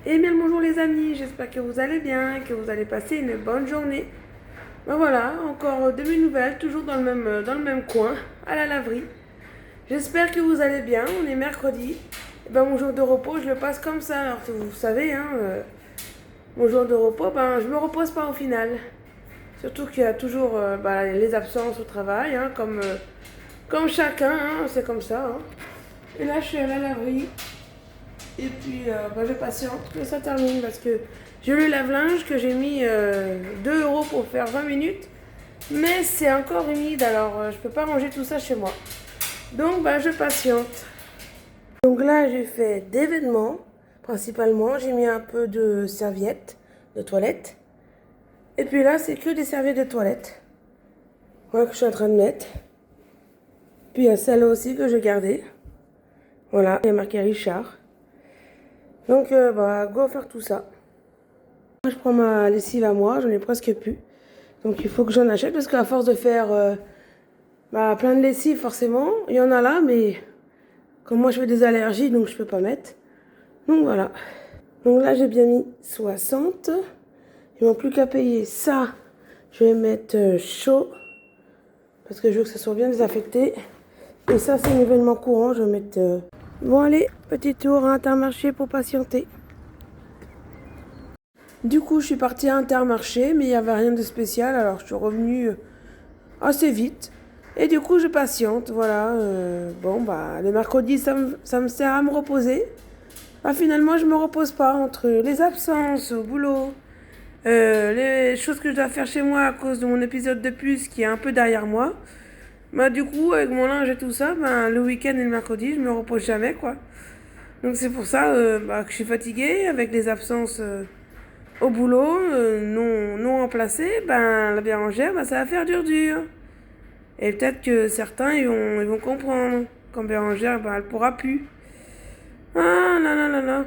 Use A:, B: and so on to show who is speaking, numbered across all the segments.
A: Et bien le bonjour les amis, j'espère que vous allez bien, que vous allez passer une bonne journée. Ben voilà, encore de mes nouvelles, toujours dans le même coin, à la laverie. J'espère que vous allez bien, on est mercredi. Et ben mon jour de repos, je le passe comme ça. Alors vous savez, hein, mon jour de repos, ben je me repose pas au final. Surtout qu'il y a toujours les absences au travail, hein, comme chacun, hein, c'est comme ça. Hein. Et là je suis à la laverie. Et puis, je patiente que ça termine parce que j'ai le lave-linge que j'ai mis 2 euros pour faire 20 minutes. Mais c'est encore humide, alors je peux pas ranger tout ça chez moi. Donc, je patiente. Donc là, j'ai fait des vêtements, principalement. J'ai mis un peu de serviettes de toilette. Et puis là, c'est que des serviettes de toilette. Voilà que je suis en train de mettre. Puis il y a celle-là aussi que j'ai gardée. Voilà, il y a marqué Richard. Donc, go faire tout ça. Moi, je prends ma lessive à moi, j'en ai presque plus. Donc, il faut que j'en achète parce qu'à force de faire plein de lessive, forcément, il y en a là, mais comme moi, je fais des allergies, donc je peux pas mettre. Donc, voilà. Donc là, j'ai bien mis 60. Il ne manque plus qu'à payer ça. Je vais mettre chaud parce que je veux que ça soit bien désaffecté. Et ça, c'est un événement courant. Je vais mettre... Bon, allez, petit tour à Intermarché pour patienter. Du coup, je suis partie à Intermarché, mais il n'y avait rien de spécial, alors je suis revenue assez vite. Et du coup, je patiente, voilà. Le mercredi, ça me sert à me reposer. Finalement, je me repose pas entre les absences au boulot, les choses que je dois faire chez moi à cause de mon épisode de puce qui est un peu derrière moi. Du coup, avec mon linge et tout ça, le week-end et le mercredi, je me repose jamais, quoi. Donc c'est pour ça que je suis fatiguée avec les absences au boulot, non remplacées. La bérangère, ça va faire dur. Et peut-être que certains, ils vont comprendre. Quand Bérangère, elle pourra plus. Ah là là là là.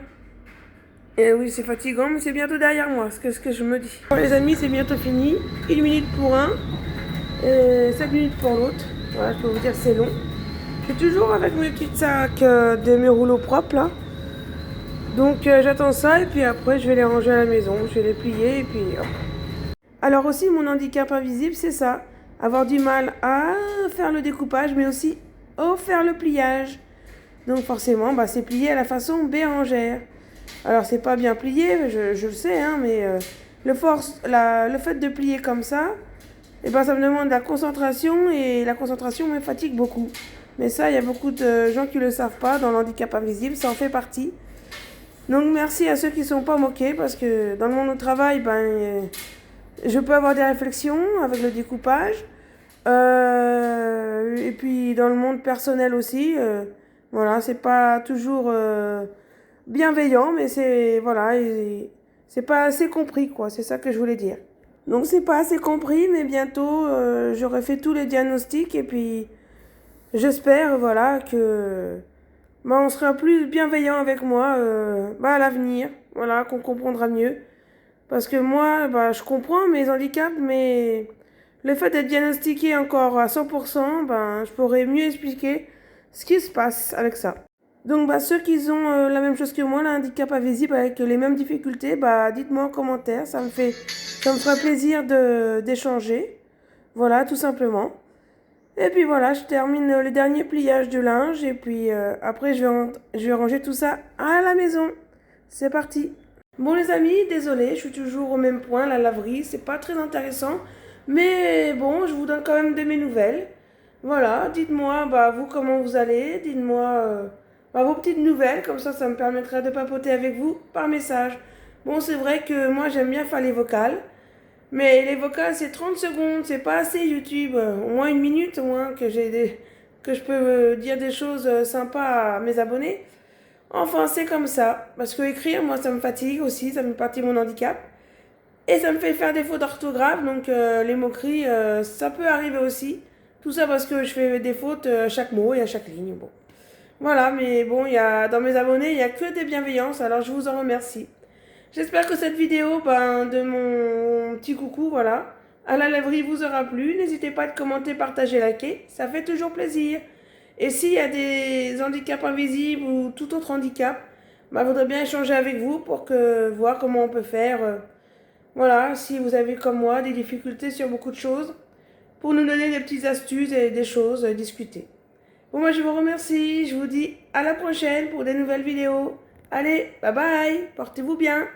A: Et oui, c'est fatigant, mais c'est bientôt derrière moi, c'est ce que je me dis. Bon les amis, c'est bientôt fini. 1 minute pour un, et 7 minutes pour l'autre. Voilà, je peux vous dire, c'est long. Je suis toujours avec mes petits sacs de mes rouleaux propres, là. Donc j'attends ça, et puis après, je vais les ranger à la maison. Je vais les plier, et puis hop. Alors aussi, mon handicap invisible, c'est ça. Avoir du mal à faire le découpage, mais aussi à faire le pliage. Donc forcément, c'est plié à la façon bérangère. Alors c'est pas bien plié, je le sais, hein, mais le fait de plier comme ça, ça me demande de la concentration, et la concentration me fatigue beaucoup. Mais ça, il y a beaucoup de gens qui le savent pas, dans l'handicap invisible, ça en fait partie. Donc merci à ceux qui sont pas moqués, parce que dans le monde du travail, je peux avoir des réflexions avec le découpage. Et puis dans le monde personnel aussi, voilà, c'est pas toujours bienveillant, mais c'est pas assez compris, quoi. C'est ça que je voulais dire. Donc c'est pas assez compris, mais bientôt j'aurai fait tous les diagnostics et puis j'espère, voilà, que on sera plus bienveillant avec moi à l'avenir, voilà, qu'on comprendra mieux. Parce que moi, je comprends mes handicaps, mais le fait d'être diagnostiqué encore à 100%, je pourrais mieux expliquer ce qui se passe avec ça. Donc, ceux qui ont la même chose que moi, le handicap invisible avec les mêmes difficultés, dites-moi en commentaire, ça me fera plaisir d'échanger. Voilà, tout simplement. Et puis voilà, je termine le dernier pliage du linge et puis après je vais ranger tout ça à la maison. C'est parti. Bon les amis, désolé, je suis toujours au même point, la laverie, c'est pas très intéressant, mais bon, je vous donne quand même de mes nouvelles. Voilà, dites-moi vous comment vous allez, dites-moi vos petites nouvelles, comme ça me permettra de papoter avec vous par message. Bon, c'est vrai que moi j'aime bien faire les vocales, mais les vocales c'est 30 secondes, c'est pas assez YouTube, au moins 1 minute au moins que je peux dire des choses sympas à mes abonnés. Enfin, c'est comme ça. Parce que écrire, moi, ça me fatigue aussi, ça me fait partie de mon handicap. Et ça me fait faire des fautes d'orthographe, donc les moqueries, ça peut arriver aussi. Tout ça parce que je fais des fautes à chaque mot et à chaque ligne. Bon. Voilà, mais bon, dans mes abonnés, il n'y a que des bienveillances, alors je vous en remercie. J'espère que cette vidéo de mon petit coucou, voilà, à la laverie vous aura plu. N'hésitez pas à commenter, partager, liker, ça fait toujours plaisir. Et s'il y a des handicaps invisibles ou tout autre handicap, bah, voudrais bien échanger avec vous pour que voir comment on peut faire. Voilà, si vous avez comme moi des difficultés sur beaucoup de choses, pour nous donner des petites astuces et des choses à discuter. Bon, moi je vous remercie, je vous dis à la prochaine pour des nouvelles vidéos. Allez, bye bye, portez-vous bien.